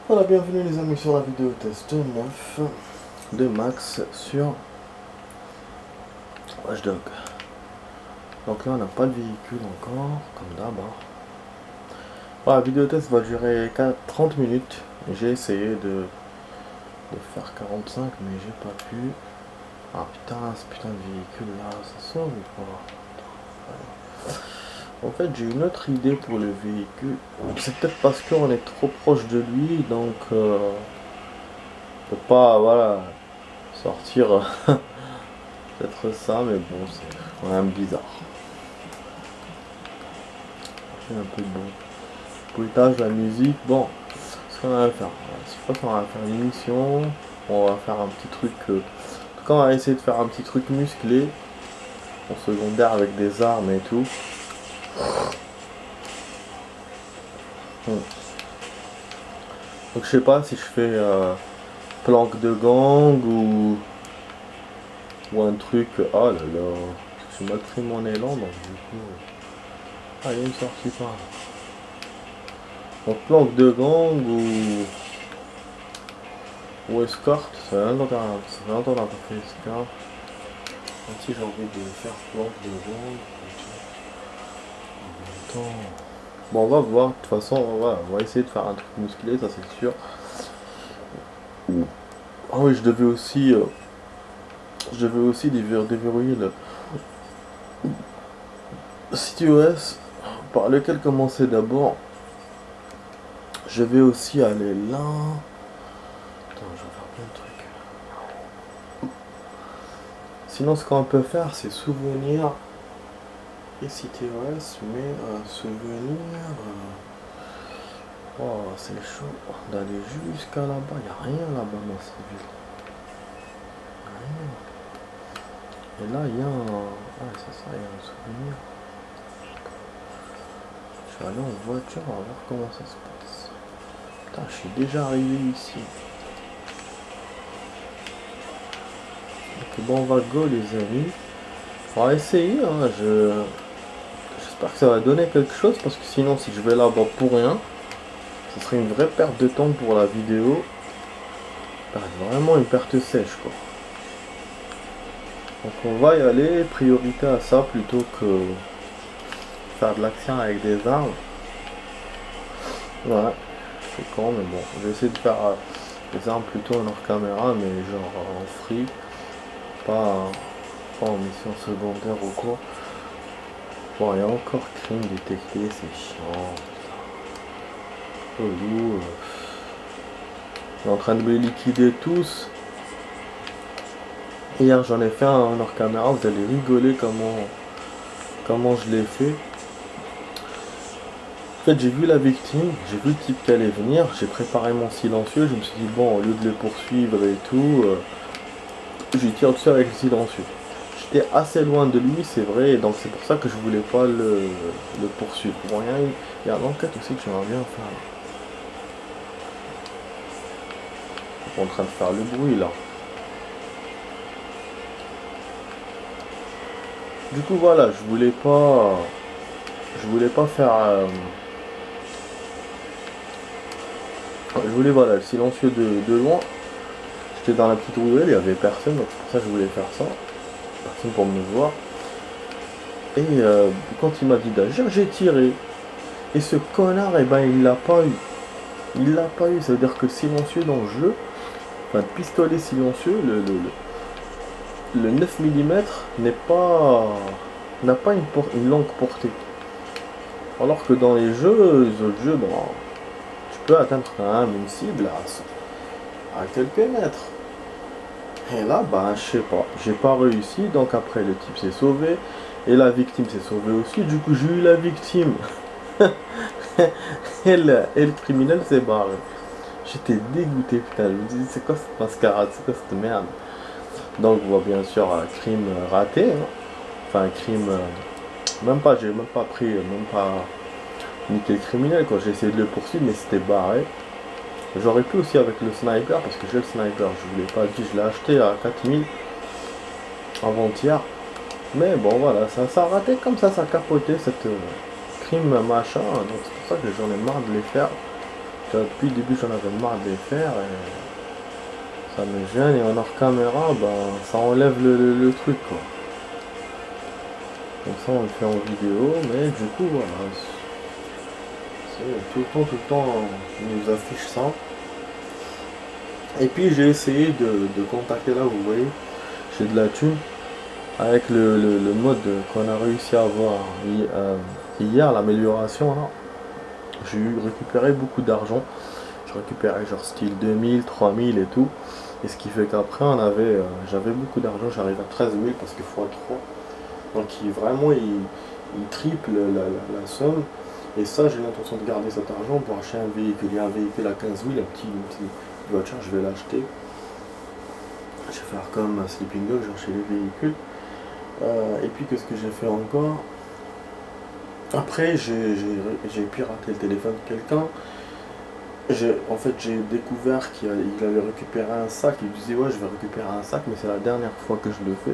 Voilà, bienvenue les amis sur la vidéo test 9 de Max sur Watch Dogs. Donc là on n'a pas de véhicule encore, comme d'hab. Voilà, la vidéo test va durer 30 minutes. J'ai essayé de faire 45 mais j'ai pas pu. Ah putain, ce putain de véhicule là, ça sauve ou pas? En fait j'ai une autre idée pour le véhicule. C'est peut-être parce qu'on est trop proche de lui, donc on peut pas, voilà, sortir peut-être ça, mais bon, c'est quand même bizarre. J'ai un peu de bon bruitage, la musique, bon, ce qu'on va faire, je pense qu'on va faire une mission, on va faire un petit truc, en tout cas on va essayer de faire un petit truc musclé, en secondaire avec des armes et tout. Donc je sais pas si je fais planque de gang ou un truc, oh là là, j'ai mal pris mon élan, donc du coup, ah il y a une sortie par là. Donc planque de gang ou escorte, ça fait longtemps qu'on n'a pas fait escorte. Même si j'ai envie de faire planque de gang, en même temps. Bon on va voir, de toute façon on va essayer de faire un truc musclé, ça c'est sûr. Ah oui, je devais aussi déverrouiller le site OS par lequel commencer d'abord. Je vais aussi aller là. Attends, je vais faire plein de trucs. Sinon, ce qu'on peut faire, c'est souvenir et CityOS, mais souvenir. Oh, c'est chaud d'aller jusqu'à là-bas. Il n'y a rien là-bas dans cette ville. Rien. Et là, il y a un. Ah, c'est ça, il y a un souvenir. Je vais aller en voiture, on va voir comment ça se passe. Putain, je suis déjà arrivé ici. Ok, bon, on va go, les amis. On va essayer, hein. J'espère que ça va donner quelque chose, parce que sinon, si je vais là-bas pour rien, ce serait une vraie perte de temps pour la vidéo. Vraiment une perte sèche, quoi. Donc on va y aller, priorité à ça plutôt que faire de l'action avec des armes. Ouais, c'est con, mais bon, je vais essayer de faire des armes plutôt en hors caméra, mais genre en free, pas en mission secondaire ou quoi. Bon, il y a encore crime détecté, c'est chiant. Relou. On est en train de me liquider tous. Hier j'en ai fait un en hors caméra, vous allez rigoler comment je l'ai fait. En fait j'ai vu la victime, j'ai vu le type qui allait venir, j'ai préparé mon silencieux, je me suis dit bon au lieu de le poursuivre et tout, je tire dessus avec le silencieux. J'étais assez loin de lui c'est vrai, et donc c'est pour ça que je voulais pas le poursuivre. Pour rien, il y a l'enquête aussi que j'aimerais bien faire. Je suis en train de faire le bruit là. Du coup voilà, je voulais pas faire je voulais voilà le silencieux de loin. J'étais dans la petite ruelle, il y avait personne, donc c'est pour ça que je voulais faire ça. Personne pour me voir. Et quand il m'a dit d'agir, j'ai tiré. Et ce connard, eh ben il l'a pas eu. Il l'a pas eu, ça veut dire que le silencieux dans le jeu, enfin le pistolet silencieux, le 9 mm n'a pas une longue portée. Alors que dans les autres jeux, bon, tu peux atteindre quand même une cible à quelques mètres. Et là, bah, je sais pas, j'ai pas réussi, donc après le type s'est sauvé, et la victime s'est sauvée aussi, du coup j'ai eu la victime. et le criminel s'est barré. J'étais dégoûté, putain, je me disais, c'est quoi cette mascarade, c'est quoi cette merde. Donc, on voit bien sûr un crime raté, hein. Enfin, un crime, j'ai même pas pris, même pas niqué le criminel, quoi. J'ai essayé de le poursuivre, mais c'était barré. J'aurais pu aussi avec le sniper, parce que j'ai le sniper, je vous l'ai pas dit, je l'ai acheté à 4000 avant-hier. Mais bon voilà, ça a raté comme ça a capoté cette crime machin, donc c'est pour ça que j'en ai marre de les faire. Depuis le début, j'en avais marre de les faire et ça me gêne. Et en hors caméra, ben, ça enlève le truc, quoi. Comme ça, on le fait en vidéo, mais du coup, voilà. Tout le temps, on nous affiche ça. Et puis, j'ai essayé de contacter là, vous voyez, j'ai de la thune. Avec le mode qu'on a réussi à avoir hier, l'amélioration, là, j'ai récupéré beaucoup d'argent. Je récupérais genre style 2000, 3000 et tout. Et ce qui fait qu'après, j'avais beaucoup d'argent, j'arrive à 13 000 parce que x3. Donc vraiment, il triple la somme. Et ça, j'ai l'intention de garder cet argent pour acheter un véhicule. Il y a un véhicule à 15 000, une petite voiture, je vais l'acheter. Je vais faire comme un Sleeping Dog, j'ai acheté les véhicules. Et puis qu'est-ce que j'ai fait encore? Après j'ai piraté le téléphone de quelqu'un. En fait j'ai découvert qu'il avait récupéré un sac. Il disait ouais je vais récupérer un sac mais c'est la dernière fois que je le fais.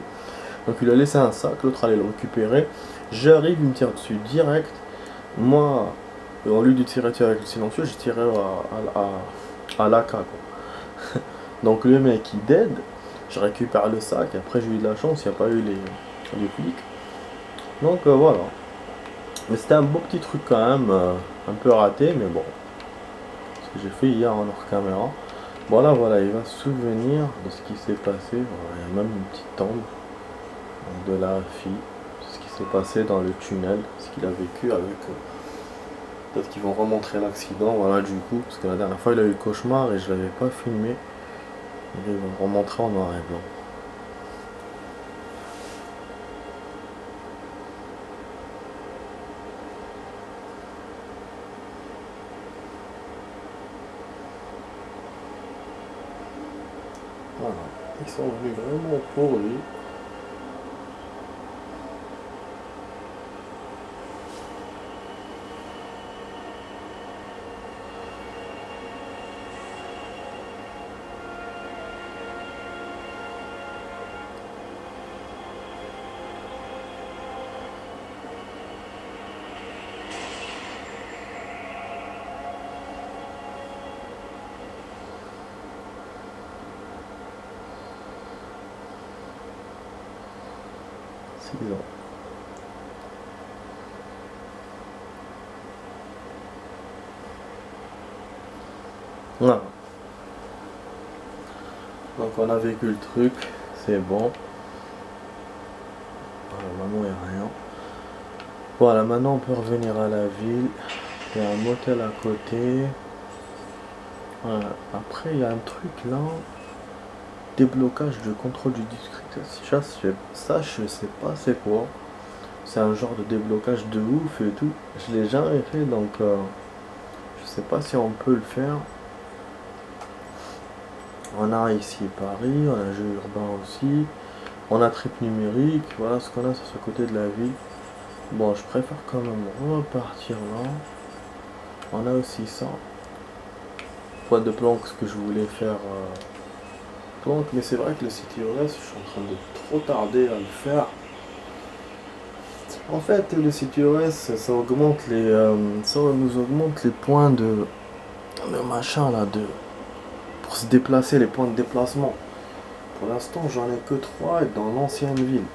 Donc il a laissé un sac, l'autre allait le récupérer. J'arrive, il me tire dessus direct. Moi, au lieu de tirer dessus avec le silencieux, j'ai tiré à l'AK quoi. Donc le mec il dead, je récupère le sac, après j'ai eu de la chance, il n'y a pas eu les flics. Donc voilà. Mais c'était un beau petit truc quand même, un peu raté, mais bon. Ce que j'ai fait hier en hors caméra. Voilà, voilà, il va se souvenir de ce qui s'est passé. Voilà, il y a même une petite tombe de la fille. Ce qui s'est passé dans le tunnel, ce qu'il a vécu avec... Peut-être qu'ils vont remontrer l'accident, voilà, du coup. Parce que la dernière fois, il a eu le cauchemar et je l'avais pas filmé. Ils vont remontrer en noir et blanc. Voilà, ils sont venus vraiment pour lui. C'est bizarre. Voilà. Donc on a vécu le truc, c'est bon. Voilà, maintenant il n'y a rien. Voilà, maintenant on peut revenir à la ville. Il y a un motel à côté. Voilà. Après il y a un truc là. Déblocage de contrôle du disque. Ça je sais pas c'est quoi. C'est un genre de déblocage de ouf et tout. Je l'ai jamais fait donc je sais pas si on peut le faire. On a ici Paris, on a jeu urbain aussi. On a trip numérique, voilà ce qu'on a sur ce côté de la ville. Bon, je préfère quand même repartir là. On a aussi ça. Boîte de planque, ce que je voulais faire planque, mais c'est vrai que le CityOS, je suis en train de trop tarder à le faire. En fait, le CityOS, ça augmente ça nous augmente les points de machin là, pour se déplacer, les points de déplacement. Pour l'instant, j'en ai que 3 dans l'ancienne ville.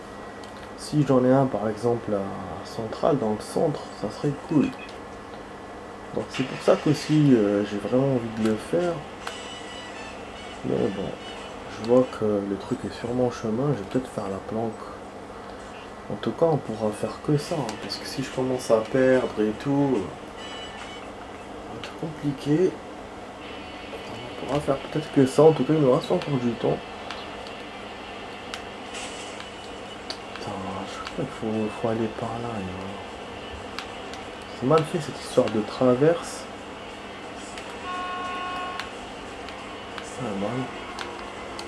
Si j'en ai un par exemple à Centrale, dans le centre, ça serait cool. Donc c'est pour ça qu'aussi j'ai vraiment envie de le faire. Mais bon, je vois que le truc est sur mon chemin, je vais peut-être faire la planque. En tout cas, on pourra faire que ça, hein, parce que si je commence à perdre et tout, ça va être compliqué. On pourra faire peut-être que ça, en tout cas il nous reste encore du temps. Putain, je crois qu'il faut aller par là. C'est mal fait cette histoire de traverse.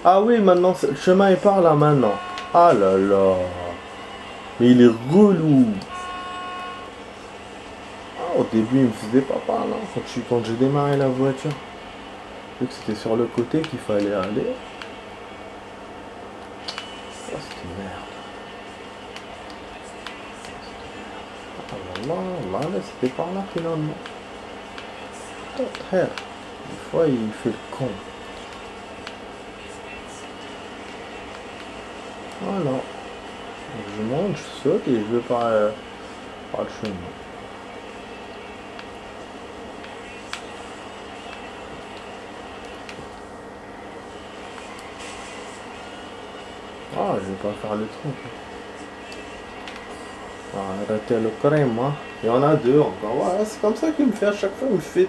Ah oui, maintenant, le chemin est par là maintenant. Ah là là. Mais il est relou. Ah, au début, il me faisait pas par là. Quand j'ai démarré la voiture. Vu que c'était sur le côté qu'il fallait aller. Ah, c'était merde. Ah là là, là, c'était par là finalement. Frère, des fois il fait le con. Voilà. Je monte, je saute et je vais par le chemin. Ah, je vais pas faire le truc. Ah, arrêtez le crème, hein. Il y en a deux encore. Ouais, c'est comme ça qu'il me fait à chaque fois. Il me fait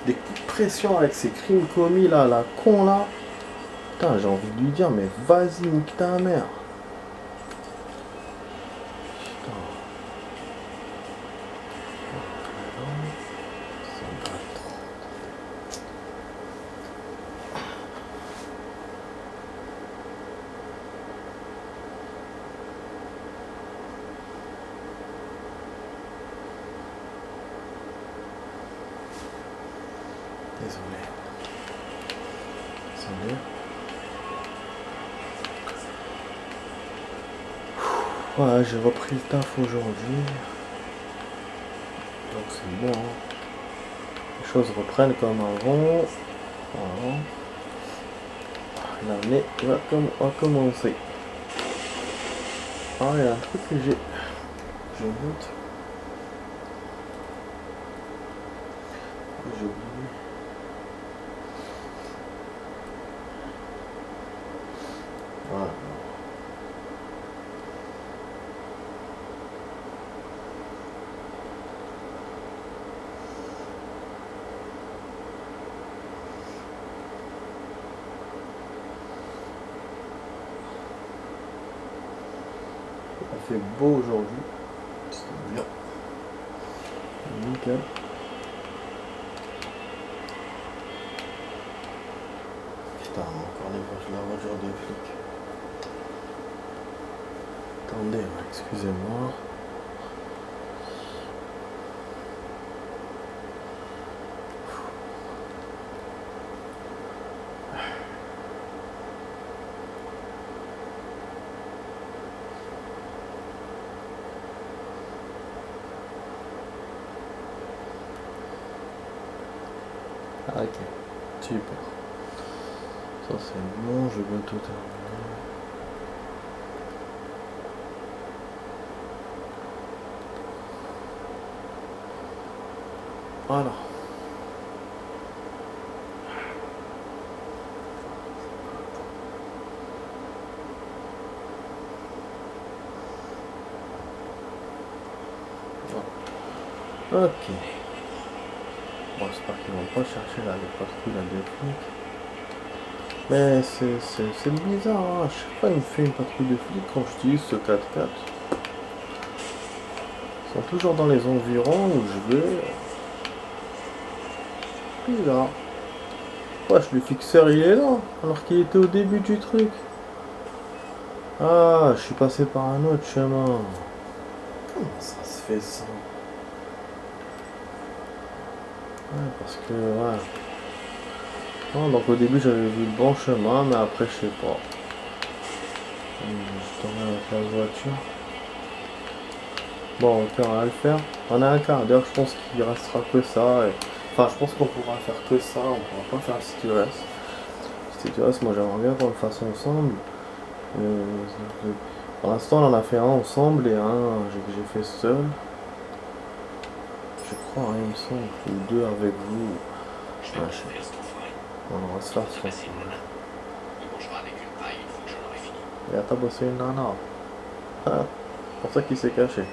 des coups de pression avec ses crimes commis là, la con là. Putain, j'ai envie de lui dire, mais vas-y, nique ta mère. Putain. Désolé. Désolé. Ouais, j'ai repris le taf aujourd'hui. Donc c'est bon. Hein. Les choses reprennent comme avant. Voilà. L'année va commencer. Ah, il y a un truc que j'ai. Je note. J'ai oublié. Voilà. Il fait beau aujourd'hui. C'est bien. Nickel. Putain, encore la voiture des flics. Attendez, excusez-moi. Ah, ok, super. Ça c'est bon, je vais tout terminer. Voilà. Ok. Bon, j'espère qu'ils vont pas chercher là, les patrouilles là des flics. Mais c'est bizarre, hein. À chaque fois il me fait une patrouille de flics quand j'utilise ce 4x4. Ils sont toujours dans les environs où je vais. Bizarre. Wesh, le fixeur il est là, alors qu'il était au début du truc. Ah, je suis passé par un autre chemin. Comment ça se fait ça? Ouais, parce que, ouais. Non, donc au début j'avais vu le bon chemin, mais après je sais pas. Je tournais avec la voiture. Bon, ok, on va le faire. On a un quart d'heure, je pense qu'il restera que ça. Enfin, je pense qu'on pourra faire que ça, on pourra pas faire le CTOS. Le CTOS, moi j'aimerais bien qu'on le fasse ensemble. Pour l'instant, on en a fait un ensemble et un que j'ai fait seul. Je crois, hein, il me semble. Ou deux avec vous. Ouais, je sais pas. On va se faire ce qu'on Et à t'as bossé une nana. Ah, c'est pour ça qu'il s'est caché.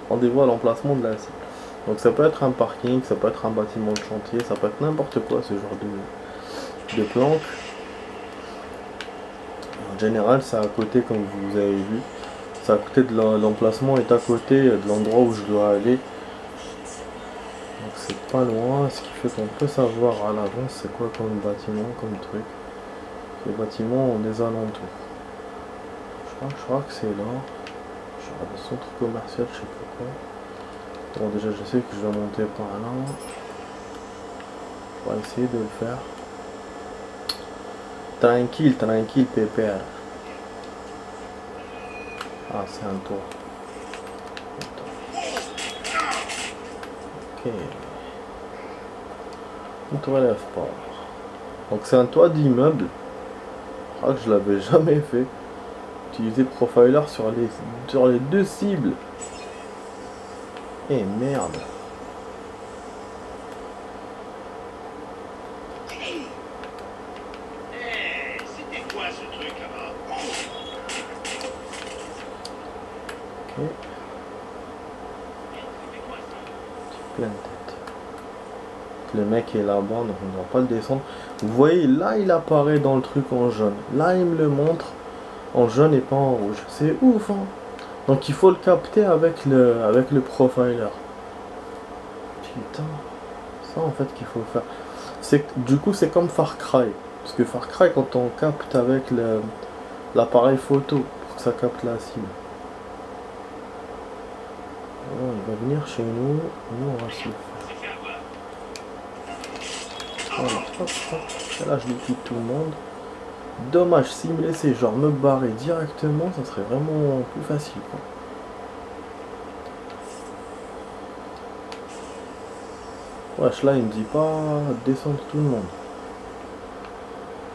Rendez-vous à l'emplacement de la cible. Donc ça peut être un parking, ça peut être un bâtiment de chantier, ça peut être n'importe quoi ce genre de planque. En général, c'est à côté, comme vous avez vu. C'est à côté de l'emplacement, est à côté de l'endroit où je dois aller. Donc c'est pas loin, ce qui fait qu'on peut savoir à l'avance c'est quoi comme bâtiment, comme truc. Les bâtiments ont des alentours. Je crois que c'est là. Je regarde le centre commercial, je sais pas quoi. Bon, déjà je sais que je vais monter par là. On va essayer de le faire. Tranquille, tranquille, pépère. Ah, c'est un tour. Ok. On te relève pas. Donc c'est un toit d'immeuble. Ah, que je l'avais jamais fait. Utiliser Profiler sur les deux cibles. Eh merde. C'était quoi ce truc là-bas? Ok. Plein de tête. Le mec est là-bas, donc on ne doit pas le descendre. Vous voyez, là il apparaît dans le truc en jaune. Là il me le montre en jaune et pas en rouge. C'est ouf, hein. Donc il faut le capter avec le profiler. Putain. Ça en fait qu'il faut faire. Du coup c'est comme Far Cry. Parce que Far Cry quand on capte avec l'appareil photo pour que ça capte la cible. Oh, il va venir chez nous. Nous on va se le faire. Voilà, hop, hop. Et là je liquide tout le monde. Dommage, s'il me laissait genre me barrer directement, ça serait vraiment plus facile quoi. Wesh, là il me dit pas descendre tout le monde.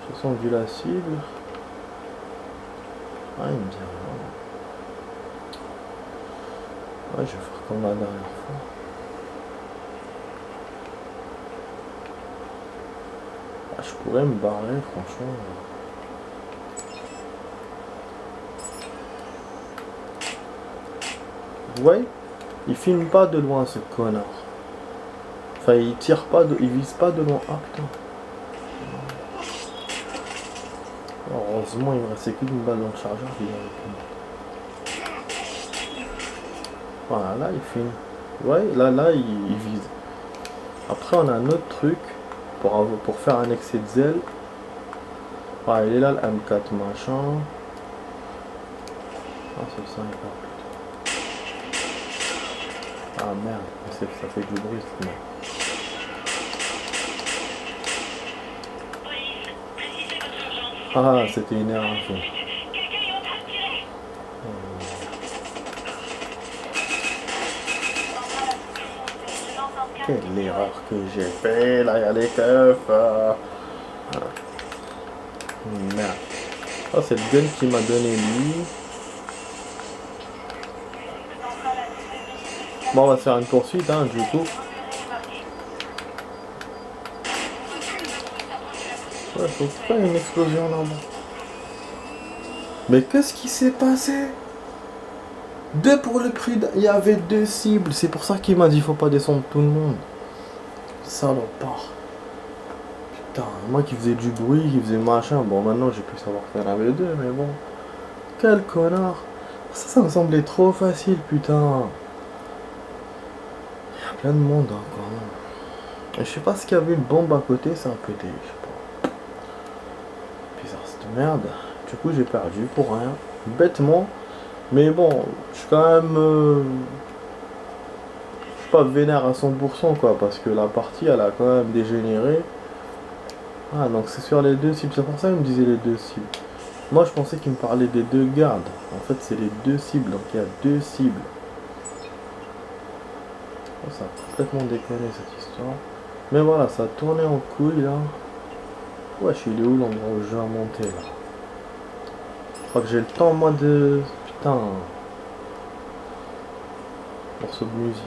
J'ai descendu la cible. Ah, il me dit rien. Ouais, je vais faire comme la dernière fois. Ah, je pourrais me barrer, franchement. Vous voyez, il filme pas de loin ce connard. Enfin, il tire pas, il vise pas de loin. Ah putain. Heureusement, il me restait qu'une balle dans le chargeur. Voilà, là il filme. Ouais, là il vise. Après, on a un autre truc pour faire un excès de zèle. Ah, il est là le M4 machin. Ah, c'est le sniper plutôt. Ah merde, ça fait du bruit cette merde. Ah, c'était une erreur. Quelle erreur que j'ai fait, là il y a les keufs. Merde. Ah, c'est le gun qui m'a donné lui. Bon, on va faire une poursuite, hein, du coup. Ouais, faut faire une explosion là-bas. Mais qu'est-ce qui s'est passé? Deux pour le prix il y avait deux cibles. C'est pour ça qu'il m'a dit faut pas descendre tout le monde. Salopard. Putain, moi qui faisais du bruit, qui faisait machin. Bon, maintenant j'ai pu savoir qu'il y en avait deux, mais bon. Quel connard. Ça me semblait trop facile, putain. Il y a plein de monde hein, quand même. Et je sais pas ce qu'il y avait une bombe à côté, c'est un pété, je sais pas. Bizarre cette merde. Du coup j'ai perdu pour rien. Bêtement. Mais bon, je suis quand même je suis pas vénère à 100% quoi, parce que la partie elle a quand même dégénéré. Ah donc c'est sur les deux cibles, c'est pour ça qu'il me disait les deux cibles. Moi je pensais qu'il me parlait des deux gardes. En fait c'est les deux cibles, donc il y a deux cibles. Oh, ça a complètement déconné cette histoire. Mais voilà, ça a tourné en couille là. Wesh, il est où l'endroit où je vais monter là? Je crois que j'ai le temps moi de... Putain. Morceau de musique.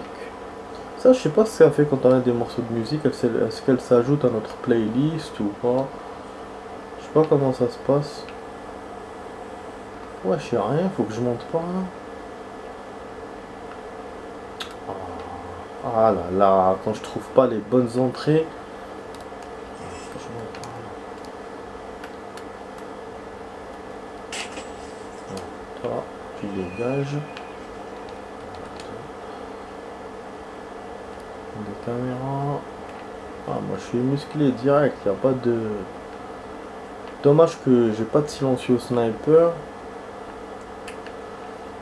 Ça, je sais pas ce que ça fait quand on a des morceaux de musique. Est-ce qu'elle s'ajoute à notre playlist ou pas? Je sais pas comment ça se passe. Ouais, je sais rien, faut que je monte pas là. Ah là là, quand je trouve pas les bonnes entrées. Faut que je monte par là. Toi, tu dégages. Des caméras. Ah, moi je suis musclé direct, y a pas de. Dommage que j'ai pas de silencieux sniper. Je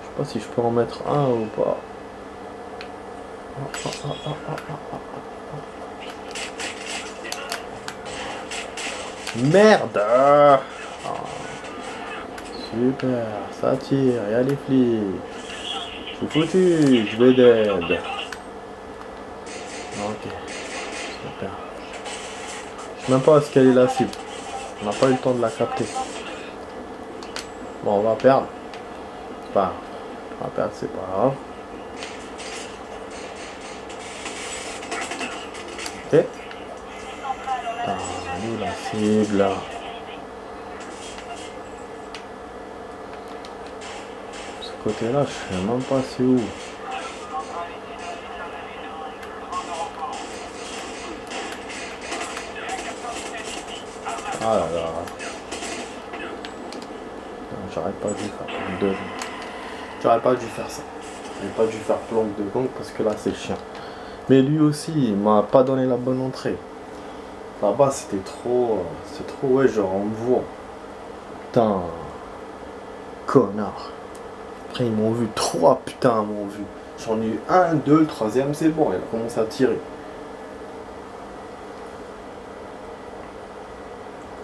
sais pas si je peux en mettre un ou pas. Merde! Ah, super, ça tire, y'a les flics. Je suis foutu, je vais d'aide. Ok, super. Même pas à ce qu'elle est la cible. On n'a pas eu le temps de la capter. Bon, on va perdre. C'est pas grave. On va perdre, c'est pas grave. Ok. Ah, nous la cible là. Ce côté-là, je sais même pas c'est où. Ah là là. J'aurais pas dû faire deux. J'aurais pas dû faire ça. J'aurais pas dû faire planque de gong parce que là c'est chiant. Mais lui aussi, il m'a pas donné la bonne entrée. Là-bas c'était trop. C'est trop, ouais, genre on me voit. Putain. Connard. Après ils m'ont vu. 3 putain m'ont vu. J'en ai eu 1, 2, le troisième c'est bon, il a commencé à tirer.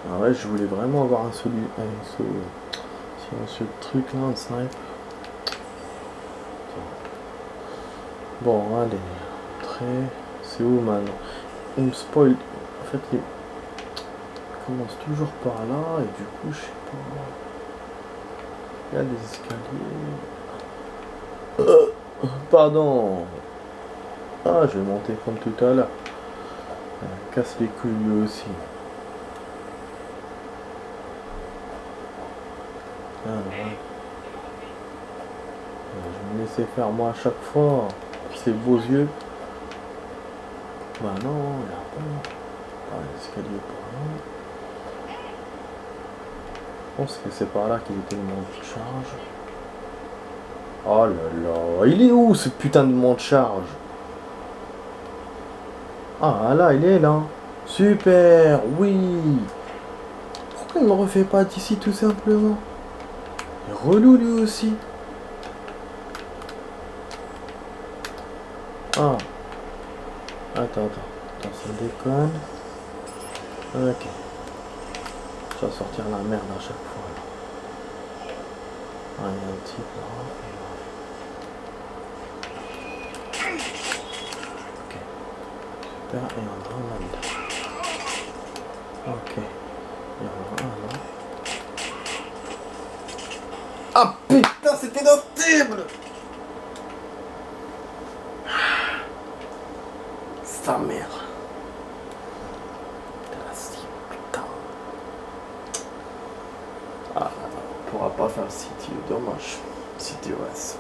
Ah ouais, je voulais vraiment avoir un ce truc là, un snipe. Bon, allez, très. C'est où maintenant? Il me spoil. En fait, il commence toujours par là et du coup, je sais pas. Il y a des escaliers. Pardon. Ah, je vais monter comme tout à l'heure. Casse les couilles lui aussi. Ah, ouais. Je vais me laisser faire moi à chaque fois. Ces beaux yeux. Bah non, il n'y a pas l'escalier par là. Je pense que c'est par là qu'il était le monde de charge. Oh là là, il est où ce putain de monde de charge? Ah là, il est là. Super, oui. Pourquoi il me refait pas d'ici tout simplement? Il est relou lui aussi. Ah. Attends, ça déconne. Ok. Je vais sortir la merde à chaque fois. Ah, il y a un type là. Ok. Super, et un drame là-dedans. Ok. Il y en a un là. Ah putain, c'était notre cible! Sa mère. La cible, putain. Ah, on pourra pas faire City, dommage. City OS.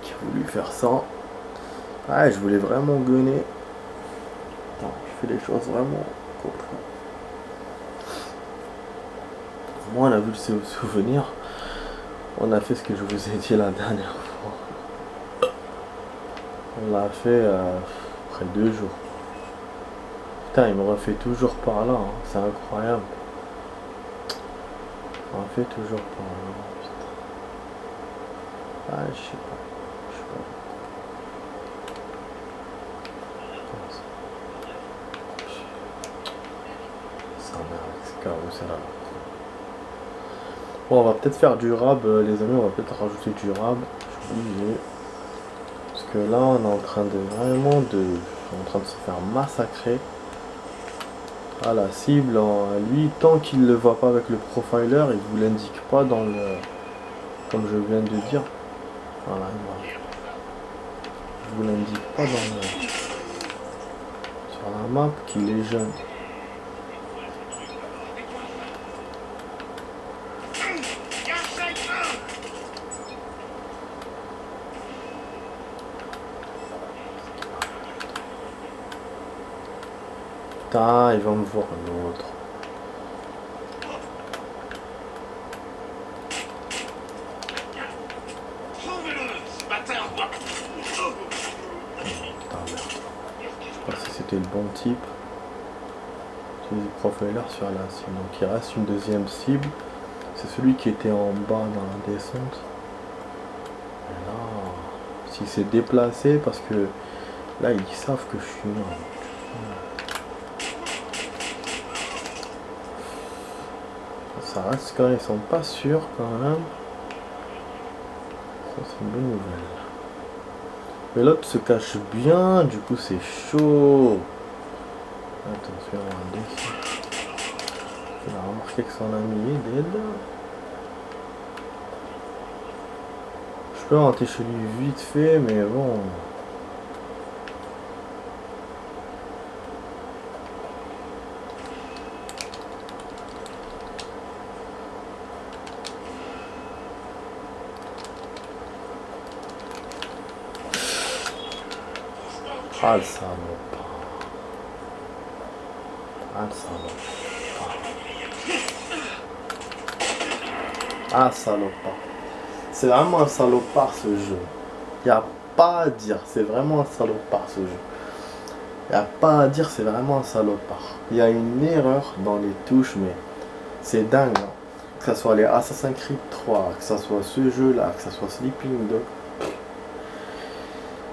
Qui a voulu faire ça. Ouais, je voulais vraiment gunner. Attends, je fais les choses vraiment contre. Moi, on a vu le souvenir. On a fait ce que je vous ai dit la dernière fois. On l'a fait après 2 jours. Putain, il me refait toujours par là. Hein. C'est incroyable. On fait toujours par là. Putain. Ah, je sais pas. Ça merde, c'est carrément ça là. Bon, on va peut-être faire du rab, les amis. On va peut-être rajouter du rab. Je suis obligé. Parce que là, on est en train de se faire massacrer. Ah, la cible, lui, tant qu'il ne le voit pas avec le profiler, il vous l'indique pas dans le. Comme je viens de dire. Voilà, il vous l'indique pas dans le. Sur la map qu'il est jeune. Putain, il va me voir un autre. Putain, merde. Je sais pas si c'était le bon type. J'ai des profilers sur la cible. Donc il reste une deuxième cible. C'est celui qui était en bas dans la descente. Et là, s'il s'est déplacé, parce que là, ils savent que je suis là. Ça reste quand ils sont pas sûrs quand même. Ça c'est une bonne nouvelle. Mais l'autre se cache bien, du coup c'est chaud. Attention à défi. Il a remarqué que son ami est dead. Je peux rentrer chez lui vite fait, mais bon. Ah le salopard. Ah le salopard. Ah salopard. C'est vraiment un salopard ce jeu. Y a pas à dire, c'est vraiment un salopard ce jeu. Y a pas à dire, c'est vraiment un salopard. Il y a une erreur dans les touches, mais c'est dingue. Hein. Que ce soit les Assassin's Creed 3, que ce soit ce jeu là, que ce soit Sleeping Dog.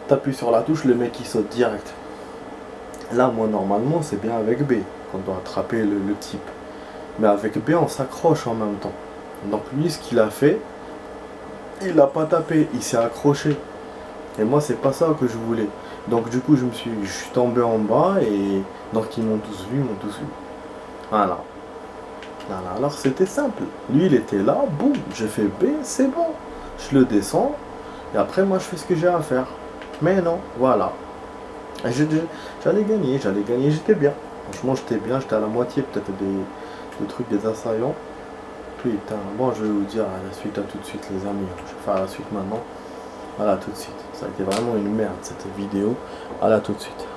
T'appuies sur la touche, le mec il saute direct. Là, moi normalement, c'est bien avec B qu'on doit attraper le type. Mais avec B, on s'accroche en même temps. Donc lui, ce qu'il a fait, il a pas tapé, il s'est accroché. Et moi, c'est pas ça que je voulais. Donc du coup, je suis tombé en bas et donc ils m'ont tous vu, Voilà. Voilà. Alors c'était simple. Lui, il était là, boum, j'ai fait B, c'est bon. Je le descends et après, moi, je fais ce que j'ai à faire. Mais non, voilà. J'allais gagner, j'étais bien. Franchement, j'étais bien, j'étais à la moitié peut-être des trucs des assaillants. Putain, bon, je vais vous dire à la suite, à tout de suite, les amis. Je vais faire la suite maintenant. Voilà, tout de suite. Ça a été vraiment une merde cette vidéo. À la tout de suite.